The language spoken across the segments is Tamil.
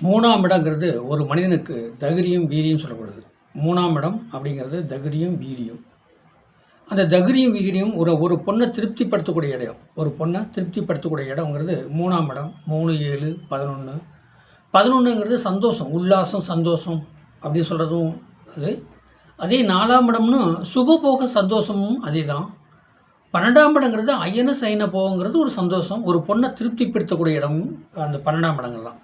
மூணாம் இடங்கிறது ஒரு மனிதனுக்கு தகிரியம் வீரியம் சொல்லப்படுது. மூணாம் இடம் அப்படிங்கிறது தகிரியம் வீரியம். அந்த தகிரியம் வீரியம் ஒரு ஒரு பொண்ணை திருப்திப்படுத்தக்கூடிய இடம். ஒரு பொண்ணை திருப்திப்படுத்தக்கூடிய இடங்கிறது மூணாம் இடம். 3, 7, 11. 11ங்கிறது சந்தோஷம், உல்லாசம், சந்தோஷம் அப்படின்னு சொல்கிறதும் அது. அதே 4ஆம் இடம்னு சுகபோக சந்தோஷமும் அதே தான். 12ஆம் இடங்கிறது அயன சயன போகங்கிறது ஒரு சந்தோஷம், ஒரு பொண்ணை திருப்திப்படுத்தக்கூடிய இடமும் அந்த 12ஆம் இடங்கள் தான்.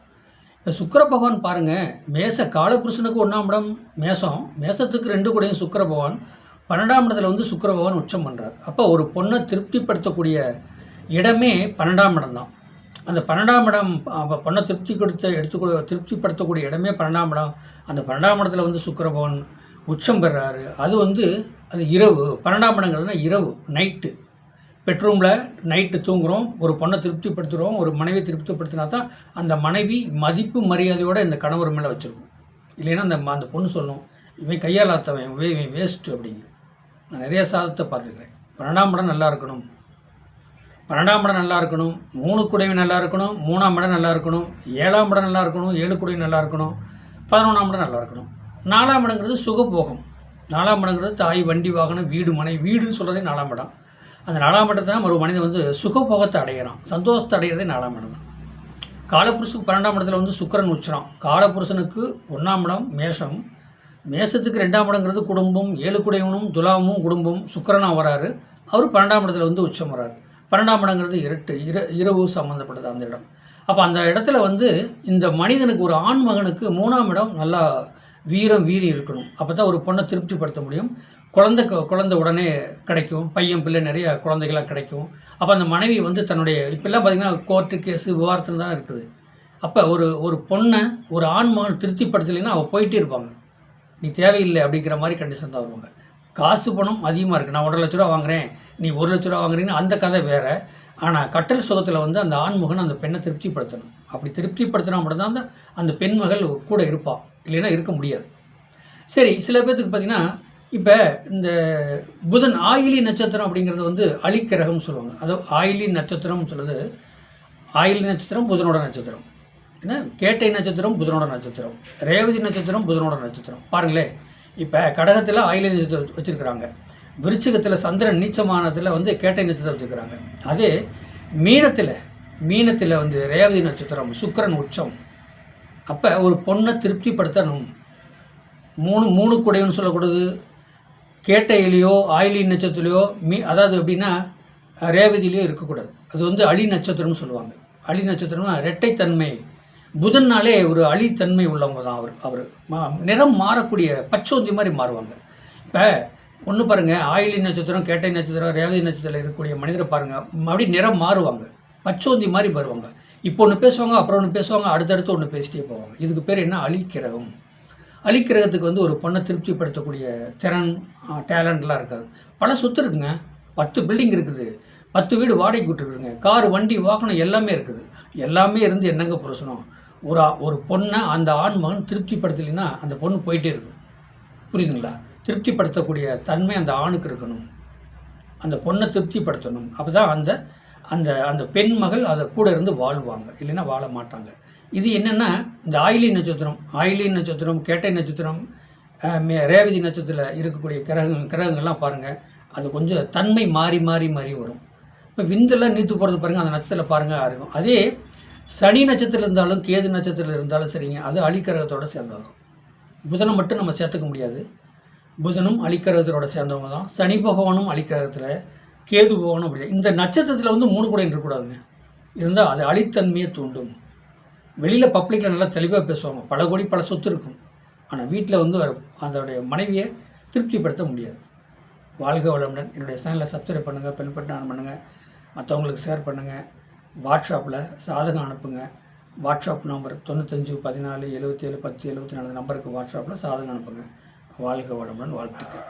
இப்போ சுக்கிர பகவான் பாருங்கள், காலபுருஷனுக்கு 1ஆம் இடம் மேஷம், மேஷத்துக்கு 2 கூடையும் சுக்கிர பகவான் 12ஆம் இடத்துல வந்து சுக்கிர பகவான் உச்சம் பண்ணுறார். அப்போ ஒரு பொண்ணை திருப்திப்படுத்தக்கூடிய இடமே 12ஆம் இடம் தான். அந்த 12ஆம் இடம் பொண்ணை திருப்திப்படுத்தக்கூடிய இடமே 12ஆம் இடம். அந்த 12ஆம் இடத்துல வந்து சுக்கிர பகவான் உச்சம் பெறாரு. அது வந்து அது இரவு. 12ஆம் இடங்கிறதுனா இரவு, நைட்டு. பெட்ரூமில் நைட்டு தூங்குகிறோம், ஒரு பொண்ணை திருப்திப்படுத்துகிறோம், ஒரு மனைவியை திருப்திப்படுத்தினா தான் அந்த மனைவி மதிப்பு மரியாதையோடு இந்த கணவர் மேலே வச்சுருக்கும். இல்லைன்னா அந்த பொண்ணு சொல்லும், இவன் கையாலாத்தவன், இவன் வேஸ்ட்டு அப்படிங்க. நான் நிறைய சாதத்தை பார்த்துக்கிறேன். 12ஆம் இடம் நல்லா இருக்கணும், 12ஆம் இடம் நல்லா இருக்கணும், 3 கூடையும் நல்லா இருக்கணும், 3ஆம் இடம் நல்லா இருக்கணும், 7ஆம் இடம் நல்லா இருக்கணும், 7 கூடையும் நல்லா இருக்கணும், 11ஆம் இடம் நல்லா இருக்கணும். 4ஆம் இடங்கிறது சுகபோகம். 4ஆம் இடங்கிறது தாய், வண்டி, வாகனம், வீடு, மனை. வீடுன்னு சொல்கிறதே 4ஆம் இடம். அந்த 4ஆம் இடத்தை தான் ஒரு மனிதன் வந்து சுகபோகத்தை அடைகிறான், சந்தோஷத்தை அடைகிறதே 4ஆம் இடம் தான். காலப்புருஷனுக்கு 12ஆம் இடத்துல வந்து சுக்கிரன் உச்சரம். காலப்புருஷனுக்கு 1ஆம் இடம் மேஷம், மேஷத்துக்கு 2ஆம் இடங்கிறது குடும்பம், 7 குடையவனும் துலாமும் குடும்பம். சுக்கிரனாக வராரு, அவர் 12ஆம் இடத்துல வந்து உச்சம் வராரு. 12ஆம் இடங்கிறது இரவு சம்மந்தப்பட்டது அந்த இடம். அப்போ அந்த இடத்துல வந்து இந்த மனிதனுக்கு, ஒரு ஆண் மகனுக்கு 3ஆம் இடம் நல்லா வீரம் வீரி இருக்கணும். அப்போ தான் ஒரு பொண்ணை திருப்திப்படுத்த முடியும். குழந்தை உடனே கிடைக்கும், பையன் பிள்ளை நிறைய குழந்தைகளாக கிடைக்கும். அப்போ அந்த மனைவி வந்து தன்னுடைய இப்போல்லாம் பார்த்திங்கன்னா கோர்ட்டு கேஸு விவாகரத்தில் தான் இருக்குது. அப்போ ஒரு பொண்ணை ஒரு ஆண் மகன் திருப்திப்படுத்தலைன்னா அவள் போயிட்டே இருப்பாங்க. நீ தேவையில்லை அப்படிங்கிற மாதிரி கண்டிஷன் தான் வருவாங்க. காசு பணம் அதிகமாக இருக்குது, நான் 1,50,000 ரூபா வாங்குகிறேன், நீ 1,00,000 ரூபா வாங்குறீங்கன்னு அந்த கதை வேறு. ஆனால் கட்டல் சுகத்தில் வந்து அந்த ஆண்மகன் அந்த பெண்ணை திருப்திப்படுத்தணும். அப்படி திருப்திப்படுத்தினா மட்டும்தான் அந்த பெண்மகள் கூட இருப்பாள், இல்லைன்னா இருக்க முடியாது. சரி, சில பேர்த்துக்கு பார்த்திங்கன்னா இப்போ இந்த புதன் ஆயிலி நட்சத்திரம் அப்படிங்கிறது வந்து அலிக்கிரகம்னு சொல்லுவாங்க. அதாவது ஆயிலி நட்சத்திரம்னு சொல்லுது, ஆயிலி நட்சத்திரம் புதனோட நட்சத்திரம். ஏன்னா கேட்டை நட்சத்திரம் புதனோட நட்சத்திரம், ரேவதி நட்சத்திரம் புதனோட நட்சத்திரம். பாருங்களேன், இப்போ கடகத்தில் ஆயிலி நட்சத்திரம் வச்சுருக்கிறாங்க, விருச்சிகத்தில் சந்திரன் நீச்சமானத்தில் வந்து கேட்டை நட்சத்திரம் வச்சுருக்கிறாங்க. அதே மீனத்தில் வந்து ரேவதி நட்சத்திரம், சுக்கிரன் உச்சம். அப்போ ஒரு பொண்ணை திருப்திப்படுத்தணும். மூணு குடையன்னு சொல்லக்கூடாது. கேட்டையிலையோ ஆயிலி நட்சத்திரலையோ அதாவது எப்படின்னா ரேவதியிலையோ இருக்கக்கூடாது. அது வந்து அலி நட்சத்திரம்னு சொல்லுவாங்க. அலி நட்சத்திரம்னா இரட்டைத்தன்மை. புதன்னாலே ஒரு அலித்தன்மை உள்ளவங்க தான் அவர் நிறம் மாறக்கூடிய பச்சோந்தி மாதிரி மாறுவாங்க. இப்போ ஒன்று பாருங்கள், ஆயிலி நட்சத்திரம், கேட்டை நட்சத்திரம், ரேவதி நட்சத்திரம் இருக்கக்கூடிய மனிதரை பாருங்கள், அப்படி நிறம் மாறுவாங்க, பச்சோந்தி மாதிரி வருவாங்க. இப்போ ஒன்று பேசுவாங்க, அப்புறம் ஒன்று பேசுவாங்க, அடுத்தடுத்து ஒன்று பேசிட்டே போவாங்க. இதுக்கு பேர் என்ன? அலிக்கிரகம். அலிக்கிரகத்துக்கு வந்து ஒரு பொண்ணை திருப்திப்படுத்தக்கூடிய திறன், டேலண்ட்லாம் இருக்காது. பல சொத்து இருக்குங்க, 10 பில்டிங் இருக்குது, 10 வீடு வாடகைக்கு விட்டுருக்குதுங்க, காரு, வண்டி, வாகனம் எல்லாமே இருக்குது. எல்லாமே இருந்து என்னங்க புருஷனும்? ஒரு பொண்ணை அந்த ஆண் மகன் திருப்திப்படுத்தலைன்னா அந்த பொண்ணு போயிட்டே இருக்கும். புரியுதுங்களா? திருப்திப்படுத்தக்கூடிய தன்மை அந்த ஆணுக்கு இருக்கணும், அந்த பொண்ணை திருப்திப்படுத்தணும். அப்போ தான் அந்த அந்த அந்த பெண் மகள் அதை கூட இருந்து வாழ்வாங்க, இல்லைன்னா வாழ மாட்டாங்க. இது என்னென்னா, இந்த ஆயிலி நட்சத்திரம், கேட்டை நட்சத்திரம், ரேவதி நட்சத்திரத்தில் இருக்கக்கூடிய கிரகங்கள்லாம் பாருங்கள், அது கொஞ்சம் தன்மை மாறி வரும். இப்போ விந்தெல்லாம் நீத்து போகிறது பாருங்கள், அந்த நட்சத்திரத்தில் பாருங்கள் இருக்கும். அதே சனி நட்சத்திரம் இருந்தாலும் கேது நட்சத்திரத்தில் இருந்தாலும் சரிங்க, அது அலிக்கிரகத்தோடு சேர்ந்ததும். புதனை மட்டும் நம்ம சேர்த்துக்க முடியாது, புதனும் அலிக்கிரகத்தோட சேர்ந்தவங்க தான். சனி பகவானும் அலிக்கிரகத்தில், கேது பகவானும் அப்படி. இந்த நட்சத்திரத்தில் வந்து 3 கூட இருக்கக்கூடாதுங்க. இருந்தால் அது அலித்தன்மையை தூண்டும். வெளியில் பப்ளிக்கில் நல்லா தெளிவாக பேசுவாங்க, பல கோடி பல சொத்து இருக்கும், ஆனால் வீட்டில் வந்து அதோடைய மனைவியை திருப்திப்படுத்த முடியாது. வாழ்க வளமுடன். என்னுடைய சேனலை சப்ஸ்கிரைப் பண்ணுங்கள், பெல் பட்டன் ஆன் பண்ணுங்கள், மற்றவங்களுக்கு ஷேர் பண்ணுங்கள். வாட்ஸ்அப்பில் சாதகம் அனுப்புங்க. வாட்ஸ்அப் நம்பர் 95 14 77 10 74 நம்பருக்கு வாட்ஸ்அப்பில் சாதகம் அனுப்புங்க. வாழ்க வளமுடன். வாழ்த்துக்கள்.